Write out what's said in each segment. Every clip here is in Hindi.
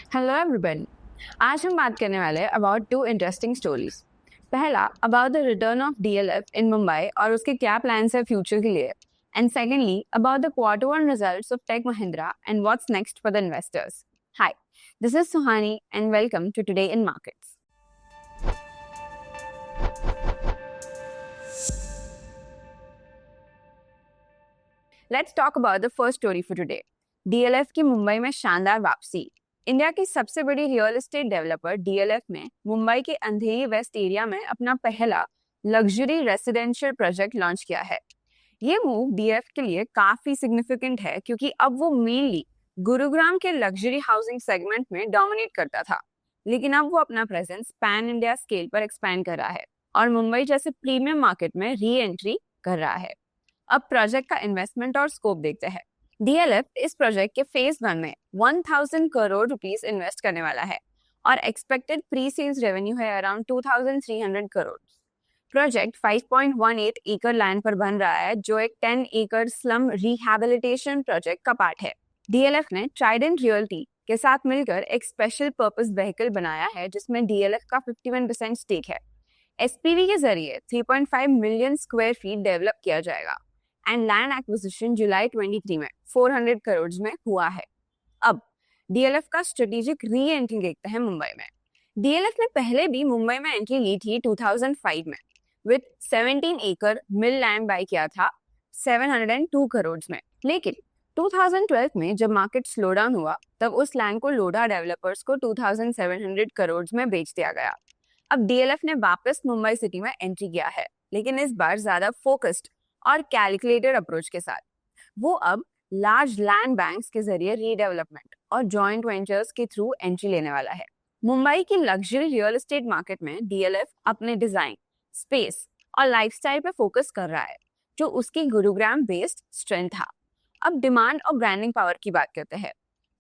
Hello everyone. आज हम बात करने वाले हैं अबाउट टू इंटरेस्टिंग स्टोरीज। पहला about the return of DLF in Mumbai और उसके क्या प्लान्स है फ्यूचर के लिए, and secondly about the quarter one results of Tech Mahindra and what's next for the investors. Hi, this is Suhani and welcome to today in markets. Let's talk about the first story for today. DLF की मुंबई में शानदार वापसी। इंडिया की सबसे बड़ी रियल एस्टेट डेवलपर डीएलएफ ने मुंबई के अंधेरी वेस्ट एरिया में अपना पहला लग्जरी रेसिडेंशियल प्रोजेक्ट लॉन्च किया है। ये मूव डीएलएफ के लिए काफी सिग्निफिकेंट है क्योंकि अब वो मेनली गुरुग्राम के लग्जरी हाउसिंग सेगमेंट में डोमिनेट करता था, लेकिन अब वो अपना प्रेजेंस पैन इंडिया स्केल पर एक्सपैंड कर रहा है और मुंबई जैसे प्रीमियम मार्केट में री एंट्री कर रहा है। अब प्रोजेक्ट का इन्वेस्टमेंट और स्कोप देखते हैं। डीएलएफ इस प्रोजेक्ट के फेज 1 में 1000 करोड़ रुपीस इन्वेस्ट करने वाला है और एक्सपेक्टेड प्री सेल्स रेवेन्यू है अराउंड 2300 करोड़। प्रोजेक्ट 5.18 एकड़ लैंड पर बन रहा है जो एक 10 एकड़ स्लम रिहैबिलिटेशन प्रोजेक्ट का पार्ट है। डीएलएफ ने ट्राइडेंट रियल्टी के साथ मिलकर एक स्पेशल पर्पस व्हीकल बनाया है जिसमें डीएलएफ का 51% स्टेक है। एसपीवी के जरिए 3.5 मिलियन स्क्वायर फीट डेवलप किया जाएगा एंड लैंड एक्विजिशन जुलाई 23 में 400 करोड़ में हुआ है। अब डीएलएफ का स्ट्रेटेजिक री एंट्री देखते हैं मुंबई में। डीएलएफ ने पहले भी मुंबई में एंट्री ली थी 2005 में विद 17 एकड़ मिल लैंड बाय किया था 702 करोड़ में, लेकिन 2012 में जब मार्केट स्लो डाउन हुआ तब उस लैंड को लोढ़ा डेवलपर्स को 2700 करोड़ में बेच दिया गया। अब डीएलएफ ने वापस मुंबई सिटी में एंट्री किया है, लेकिन इस बार ज्यादा फोकस्ड और कैलकुलेटेड अप्रोच के साथ। वो अब लार्ज लैंड बैंक्स के जरिए रीडेवलपमेंट और जॉइंट वेंचर्स के थ्रू एंट्री लेने वाला है। मुंबई की लग्जरी रियल एस्टेट मार्केट में डीएलएफ अपने डिजाइन, स्पेस और लाइफस्टाइल पे फोकस कर रहा है जो उसकी गुरुग्राम बेस्ड स्ट्रेंथ था। अब डिमांड और ब्रांडिंग पावर की बात करते हैं।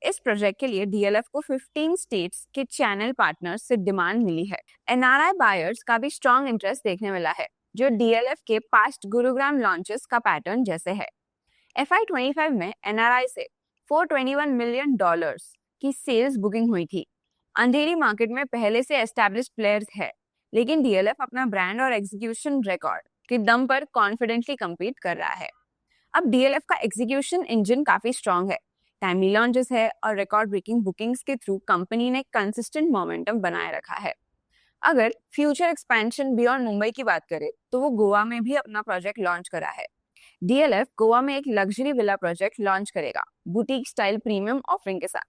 इस प्रोजेक्ट के लिए डीएलएफ को 15 स्टेट्स के चैनल पार्टनर्स से डिमांड मिली है। एनआरआई बायर्स का भी स्ट्रॉन्ग इंटरेस्ट देखने मिला है जो डीएलएफ के पास्ट गुरुग्राम लॉन्चेस का पैटर्न जैसे है। FY25 में एनआरआई से $421 मिलियन की सेल्स बुकिंग हुई थी। अंधेरी मार्केट में पहले से एस्टैब्लिश्ड प्लेयर्स है, लेकिन डीएलएफ अपना ब्रांड और एग्जीक्यूशन रिकॉर्ड के दम पर कॉन्फिडेंटली कम्पीट कर रहा है। अब डीएलएफ का एग्जीक्यूशन इंजन काफी स्ट्रॉन्ग है, टाइमली लॉन्चेस है और रिकॉर्ड ब्रेकिंग बुकिंग्स के थ्रू कंपनी ने कंसिस्टेंट मोमेंटम बनाए रखा है। अगर फ्यूचर एक्सपेंशन बियॉन्ड मुंबई की बात करें तो वो गोवा में भी अपना प्रोजेक्ट लॉन्च करा है। डीएलएफ गोवा में एक लग्जरी विला प्रोजेक्ट लॉन्च करेगा बुटीक स्टाइल प्रीमियम ऑफरिंग के साथ,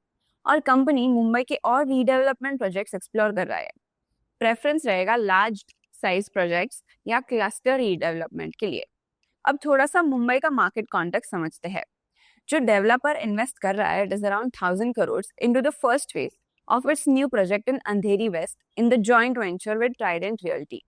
और कंपनी मुंबई के और रीडेवलपमेंट प्रोजेक्ट्स एक्सप्लोर कर रहा है। प्रेफरेंस रहेगा लार्ज साइज प्रोजेक्ट्स या क्लस्टर रीडेवलपमेंट के लिए। अब थोड़ा सा मुंबई का मार्केट कॉन्टेक्स्ट समझते हैं। जो डेवलपर इन्वेस्ट कर रहा है it is around 1000 crore into the first phase of its new project in Andheri West in the joint venture with Trident Realty।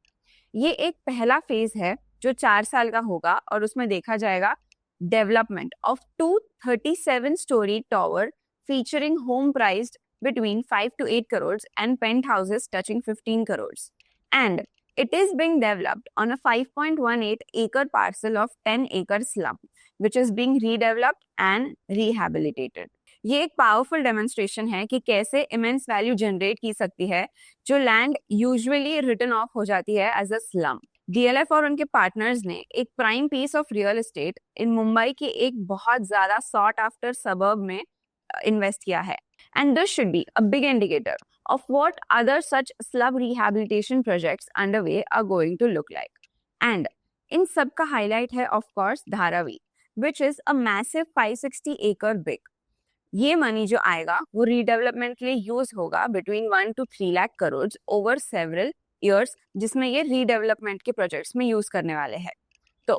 ये एक पहला फेज है जो 4 साल का होगा और उसमें देखा जाएगा development of 237 story tower featuring home priced between 5 to 8 crores and penthouses touching 15 crores, and it is being developed on a 5.18 acre parcel of 10 acre slum which is being redeveloped and rehabilitated। ये एक पावरफुल डेमोन्स्ट्रेशन है कि कैसे इमेंस वैल्यू जनरेट की सकती है जो लैंड यूजुअली रिटर्न ऑफ हो जाती है एज अ स्लम। डीएलएफ और उनके पार्टनर्स ने एक prime piece of real estate in Mumbai के एक बहुत ज्यादा सॉट आफ्टर सबर्ब में इन्वेस्ट किया है, and this should be a big indicator of what other such slum rehabilitation projects underway are going to look like. And इन सब का हाईलाइट है of course Dharavi which is a massive 560 acre big. ये मनी जो आएगा वो रीडेवलपमेंट के लिए यूज होगा between 1 to 3 lakh crore over several years, जिसमें ये रीडेवलपमेंट के प्रोजेक्ट्स में यूज करने वाले हैं। तो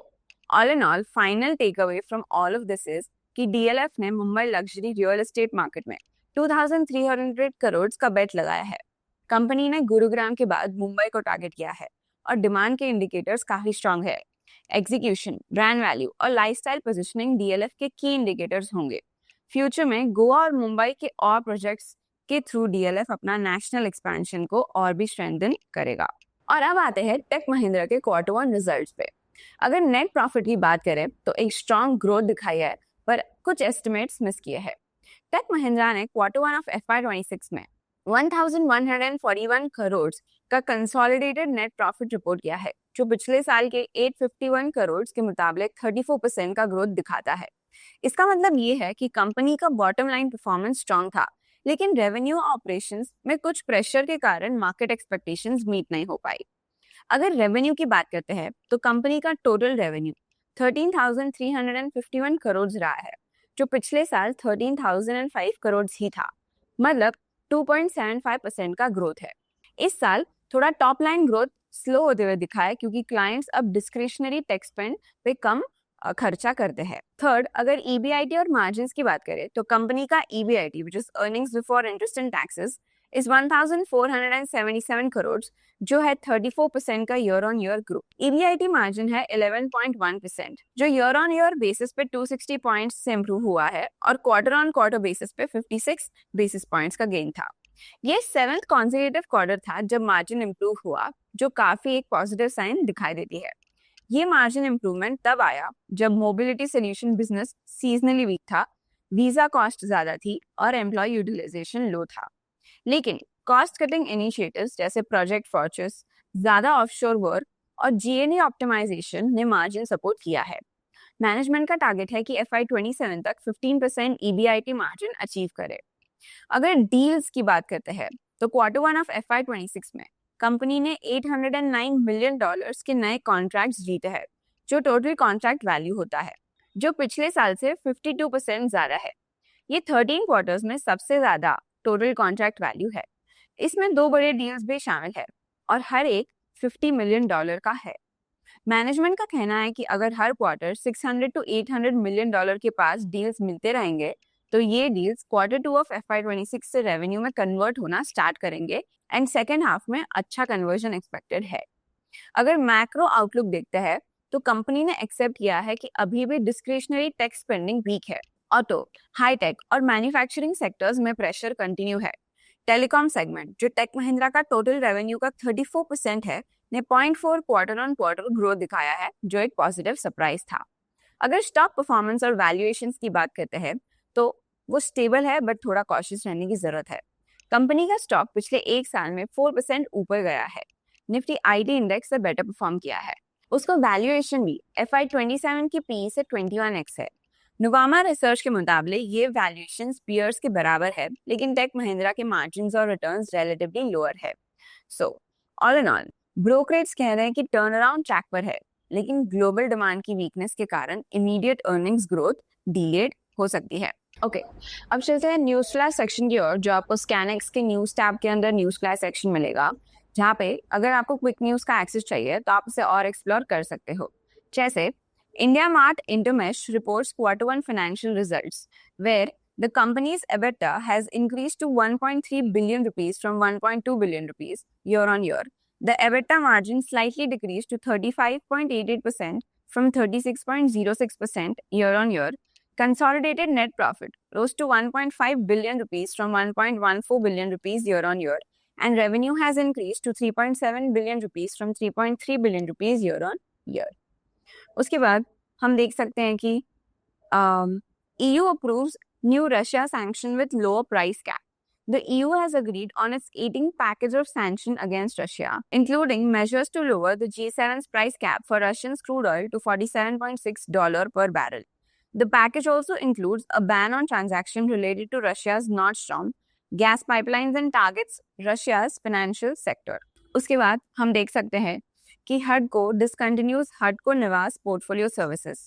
all in all final takeaway from all of this is कि डीएलएफ ने Mumbai luxury real estate market में 2300 करोड़ का बेट लगाया है। कंपनी ने गुरुग्राम के बाद मुंबई को टारगेट किया है और डिमांड के इंडिकेटर्स काफी स्ट्रांग है। एग्जीक्यूशन, ब्रांड वैल्यू और लाइफस्टाइल पोजिशनिंग डीएलएफ के की इंडिकेटर्स होंगे। फ्यूचर में गोवा और मुंबई के और प्रोजेक्ट्स के थ्रू डीएलएफ अपना नेशनल एक्सपेंशन को और भी स्ट्रेंथन करेगा। और अब आते हैं टेक महिंद्रा के क्वार्टर वन रिजल्ट्स पे। अगर नेट प्रॉफिट की बात करें तो एक स्ट्रॉन्ग ग्रोथ दिखाई है पर कुछ एस्टिमेट्स मिस किए हैं। टेक महिंद्रा ने Q1 ऑफ FY26 में 1141 करोड़ का कंसोलिडेटेड नेट प्रॉफिट रिपोर्ट किया है, जो पिछले साल के 851 करोड़ के मुताबिक 34% का ग्रोथ दिखाता है। इसका मतलब ये है कि कंपनी का बॉटम लाइन परफॉर्मेंस स्ट्रांग था, लेकिन रेवेन्यू ऑपरेशंस में कुछ प्रेशर के कारण मार्केट एक्सपेक्टेशंस मीट नहीं हो पाई। अगर रेवेन्यू की बात करते हैं तो कंपनी का टोटल रेवेन्यू 13,351 करोड़ रहा है, जो पिछले साल 13,005 करोड़ ही था, मतलब 2.75% का ग्रोथ है। इस साल थोड़ा टॉप लाइन ग्रोथ स्लो होते हुए दिखा है, क्योंकि क्लाइंट्स अब डिस्क्रिशनरी टेक स्पेंड पे कम खर्चा करते हैं। थर्ड, अगर EBIT और मार्जिन्स की बात करें तो कंपनी का EBIT, which is earnings before interest and taxes, is 1,477 crore, जो है 34% का year on year growth. EBIT margin है 11.1%, जो ईयर ऑन ईयर बेसिस पे 260 पॉइंट्स से इम्प्रूव हुआ है और क्वार्टर ऑन क्वार्टर बेसिस पे 56 बेसिस पॉइंट्स का गेन था। ये 7th कॉन्सेक्यूटिव क्वार्टर था जब मार्जिन इम्प्रूव हुआ, जो काफी एक पॉजिटिव साइन दिखाई देती है। ये मार्जिन इम्प्रूवमेंट तब आया जब mobility solution business seasonally weak था, वीजा कॉस्ट ज्यादा थी और एम्प्लॉय यूटिलाइजेशन लो था। लेकिन कॉस्ट कटिंग इनिशिएटिव्स जैसे प्रोजेक्ट फॉर्चस, ज्यादा ऑफशोर वर्क और G&A ऑप्टिमाइजेशन ने मार्जिन सपोर्ट किया है। मैनेजमेंट का टारगेट है कि FY27 तक 15% EBIT मार्जिन अचीव करे। अगर डील्स की बात करते हैं तो Q1 ऑफ FY26 में कंपनी ने $809 मिलियन के नए कॉन्ट्रैक्ट्स जीते हैं, जो टोटल कॉन्ट्रैक्ट वैल्यू होता है, जो पिछले साल से 52% ज्यादा है। ये 13 क्वार्टर्स में सबसे ज्यादा टोटल कॉन्ट्रैक्ट वैल्यू है। इसमें 2 बड़े डील्स भी शामिल है और हर एक $50 मिलियन का है। मैनेजमेंट का कहना है कि अगर हर क्वार्टर 600 to 800 मिलियन डॉलर के पास डील्स मिलते रहेंगे तो ये डील्स Q2 ऑफ FY26 से रेवेन्यू में कन्वर्ट होना स्टार्ट करेंगे एंड सेकेंड हाफ में अच्छा कन्वर्जन एक्सपेक्टेड है। अगर मैक्रो आउटलुक देखते हैं तो कंपनी ने एक्सेप्ट किया है कि अभी भी डिस्क्रिशनरी टेक स्पेंडिंग वीक है। ऑटो, हाईटेक और मैन्युफैक्चरिंग सेक्टर्स में प्रेशर कंटिन्यू है। टेलीकॉम सेगमेंट, जो टेक महिंद्रा का टोटल रेवेन्यू का 34% है, ने 0.4 क्वार्टर ऑन क्वार्टर ग्रोथ दिखाया है, जो एक पॉजिटिव सरप्राइज था। अगर स्टॉक परफॉर्मेंस और वैल्यूएशंस की बात करते हैं तो वो स्टेबल है, बट थोड़ा कॉशियस रहने की जरूरत है। कंपनी का स्टॉक पिछले एक साल में 4% ऊपर गया है। निफ्टी IT इंडेक्स से बेटर परफॉर्म किया है। उसका वैल्यूएशन भी FY27 की PE से 21x है। नुवामा रिसर्च के मुताबिक ये वैल्यूएशंस पीयर्स के बराबर है, लेकिन टेक महिंद्रा के मार्जिन्स और रिटर्न्स रिलेटिवली लोअर है। So all in all, brokerage कह रहे हैं कि टर्न अराउंड ट्रैक पर है, लेकिन ग्लोबल डिमांड की वीकनेस के कारण इमीडिएट अर्निंग्स ग्रोथ डिलेड हो सकती है। ओके, अब चलते हैं न्यूज फ्लैश सेक्शन की ओर, जो आपको स्कैनएक्स के न्यूज टैब के अंदर न्यूज फ्लैश सेक्शन मिलेगा, जहाँ पे अगर आपको क्विक न्यूज का एक्सेस चाहिए तो आप इसे और एक्सप्लोर कर सकते हो। जैसे India Mart Intermesh reports Q1 financial results, where the company's EBITDA has increased to 1.3 billion rupees from 1.2 billion rupees year on year. The EBITDA margin slightly decreased to 35.88% from 36.06% year on year. Consolidated net profit rose to 1.5 billion rupees from 1.14 billion rupees year on year, and revenue has increased to 3.7 billion rupees from 3.3 billion rupees year on year. उसके बाद हम देख सकते हैं कि EU approves new Russia sanction with lower price cap. The EU has agreed on its 18th package of sanction against Russia, including measures to lower the G7's price cap for Russian crude oil to $47.6 per barrel. The package also includes a ban on transactions related to Russia's Nord Stream gas pipelines and targets Russia's financial sector. उसके बाद हम देख सकते हैं कि HUDCO discontinues HUDCO Niwas portfolio services.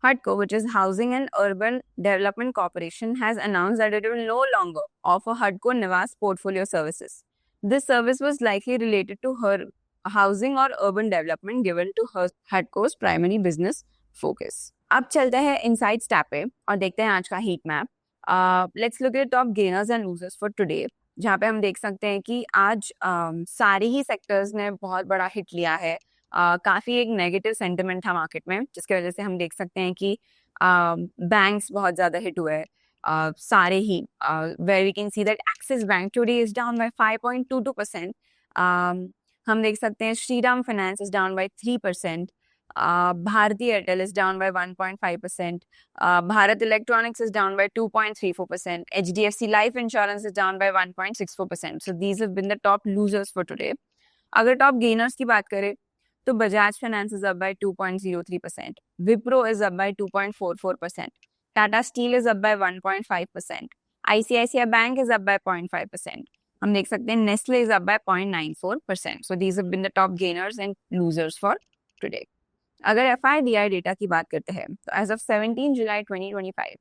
HUDCO, which is Housing and Urban Development Corporation, has announced that it will no longer offer HUDCO Niwas portfolio services. This service was likely related to her housing or urban development, given to her HUDCO's primary business focus. अब चलते हैं इनसाइट्स टैब पे और देखते हैं आज का heat map. Let's look at top gainers and losers for today, जहाँ पे हम देख सकते हैं कि आज सारे ही सेक्टर्स ने बहुत बड़ा हिट लिया है। काफी एक नेगेटिव सेंटिमेंट था मार्केट में, जिसकी वजह से हम देख सकते हैं कि बैंक्स बहुत ज्यादा हिट हुए। सारे ही where we can see that Axis Bank today is down by 5.22%। हम देख सकते हैं Shriram Finance is down by 3%। Bharti Airtel is down by 1.5%. Bharat Electronics is down by 2.34%. HDFC Life Insurance is down by 1.64%. So these have been the top losers for today. अगर top gainers की बात करें तो Bajaj Finance is up by 2.03%. Wipro is up by 2.44%. Tata Steel is up by 1.5%. ICICI Bank is up by 0.5%. हम देख सकते हैं Nestle is up by 0.94%. So these have been the top gainers and losers for today. अगर FIDI डेटा की बात करते हैं तो एज ऑफ 17 जुलाई 2025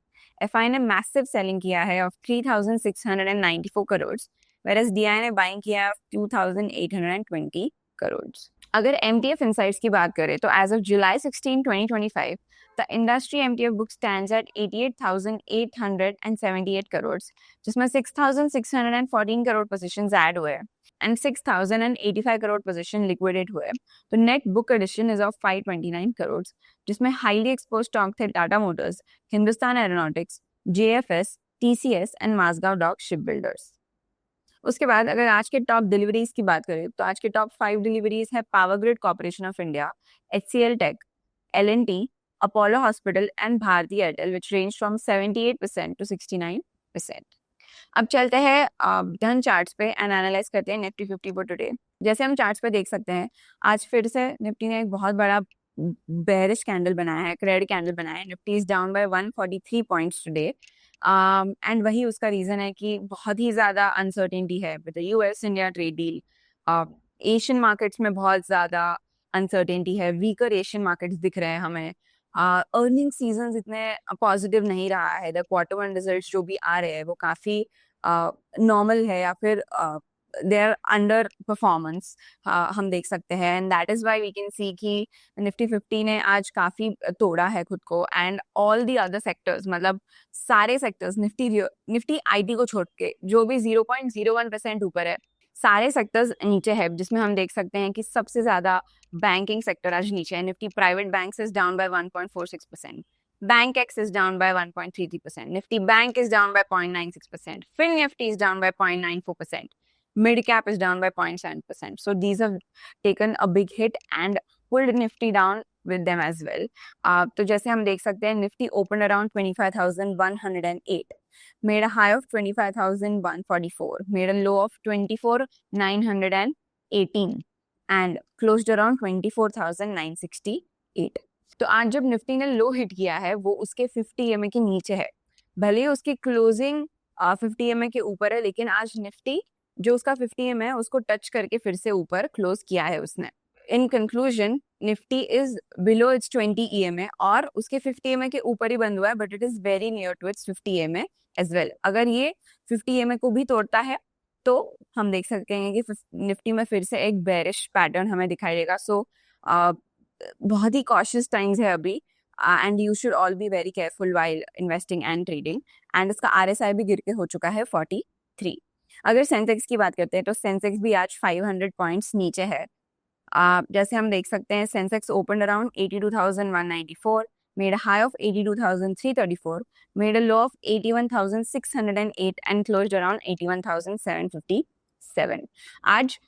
FI ने मैसिव सेलिंग किया है ऑफ 3,694 करोड़, whereas DI ने बाइंग किया है 2,820 करोड़. अगर MTF इनसाइट्स की बात करें तो as of July 16, 2025 the industry MTF book stands at 88,878 crore, जिसमें 6,614 करोड़ पोजीशंस ऐड हुए and 6,085 करोड़ पोजीशन लिक्विडेट हुए. तो net book addition is of 529 crore, जिसमें हाईली एक्सपोज स्टॉक थे Tata Motors, Hindustan Aeronautics, JFS, TCS and Mazagon Dock Shipbuilders. उसके बाद अगर आज के टॉप डिलीवरीज की बात करें तो आज के टॉप 5 डिलीवरीज है Power Grid Corporation of India, HCL Tech, L&T, Apollo Hospital and Bharti Airtel, which range from 78% to 69%. अब चलते हैं डन चार्ट्स पे एंड एनालाइज करते हैं निफ्टी 50 फॉर टुडे. जैसे हम चार्ट्स पे देख सकते हैं आज फिर से निफ्टी ने एक बहुत बड़ा बेरिश कैंडल बनाया है, रेड कैंडल बनाया है. Nifty is down bye 143 points today and वही उसका रीजन है कि बहुत ही ज्यादा अनसर्टेनिटी है with the US India trade deal. Asian markets में बहुत ज्यादा अनसर्टेनिटी है, वीकर एशियन मार्केट्स दिख रहे हैं हमें. अर्निंग सीजन इतने पॉजिटिव नहीं रहा है. द क्वार्टर वन रिजल्ट्स जो भी आ रहे हैं वो काफी नॉर्मल है या फिर दे आर अंडर परफॉर्मेंस हम देख सकते हैं. And that is why we can see कि निफ्टी 50 ने आज काफी तोड़ा है खुद को. And all the other sectors, मतलब सारे सेक्टर्स, निफ्टी IT को छोड़ के जो भी 0.01% ऊपर है, सारे सेक्टर्स नीचे है, जिसमें हम देख सकते हैं कि सबसे ज्यादा बैंकिंग सेक्टर आज नीचे है. Nifty private banks is down by 1.46%, Bankex is down by 1.33%, Nifty bank is down by 0.96%, Fin Nifty is down by 0.94%, mid cap is down by 0.7%. So these have taken a big hit and pulled Nifty down with them as well. तो जैसे हम देख सकते हैं Nifty opened around 25,108, made a high of 25,144, made a low of 24,918 and closed around 24,968. तो आज जब निफ्टी ने लो हिट किया है वो उसके 50 EMA के नीचे है. भले ही उसकी क्लोजिंग 50 EMA के ऊपर है, लेकिन आज निफ्टी जो उसका 50 EMA है उसको टच करके फिर से ऊपर क्लोज किया है उसने. In conclusion Nifty is below it's 20 EMA और उसके 50 EMA के ऊपर ही बंद हुआ है, but it is very near to its 50 EMA as well. अगर ये 50 EMA को भी तोड़ता है तो हम देख सकते हैं कि निफ्टी में फिर से एक बेरिश पैटर्न हमें दिखाई देगा. सो बहुत ही कॉशियस टाइम्स है अभी and you should all be very careful while investing and trading. And इसका RSI भी गिर के हो चुका है 43. अगर सेंसेक्स की बात करते हैं तो सेंसेक्स भी आज 500 पॉइंट्स नीचे है. जैसे हम देख सकते हैं Sensex open around 82,194, made a high of 82,334, made a low of 81,608 and closed around 81,757. आज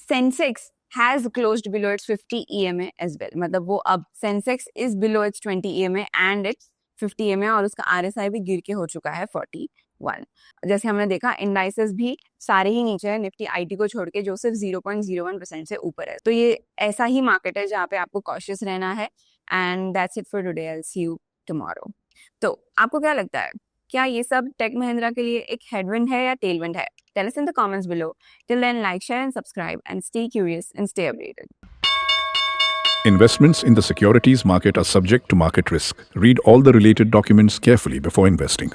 Sensex has closed below its 50 EMA as well. मतलब वो अब Sensex is below its 20 EMA and its 50 EMA और उसका RSI भी गिर के हो चुका है 41. जैसे हमने देखा इंडाइसेस भी सारे ही नीचे है निफ्टी IT को छोड़ के, जो सिर्फ 0.01% से ऊपर है. तो ये ऐसा ही मार्केट है जहाँ पे आपको कॉशियस रहना है. And that's it for today. I will see you tomorrow. तो आपको क्या लगता है, क्या ये सब टेक महिंद्रा के लिए एक हेडविंड है या टेलविंड है? Tell us in the comments below. Till then, like, share and subscribe and stay curious and stay updated. Investments in the securities market are subject to market risk. Read all the related documents carefully before investing.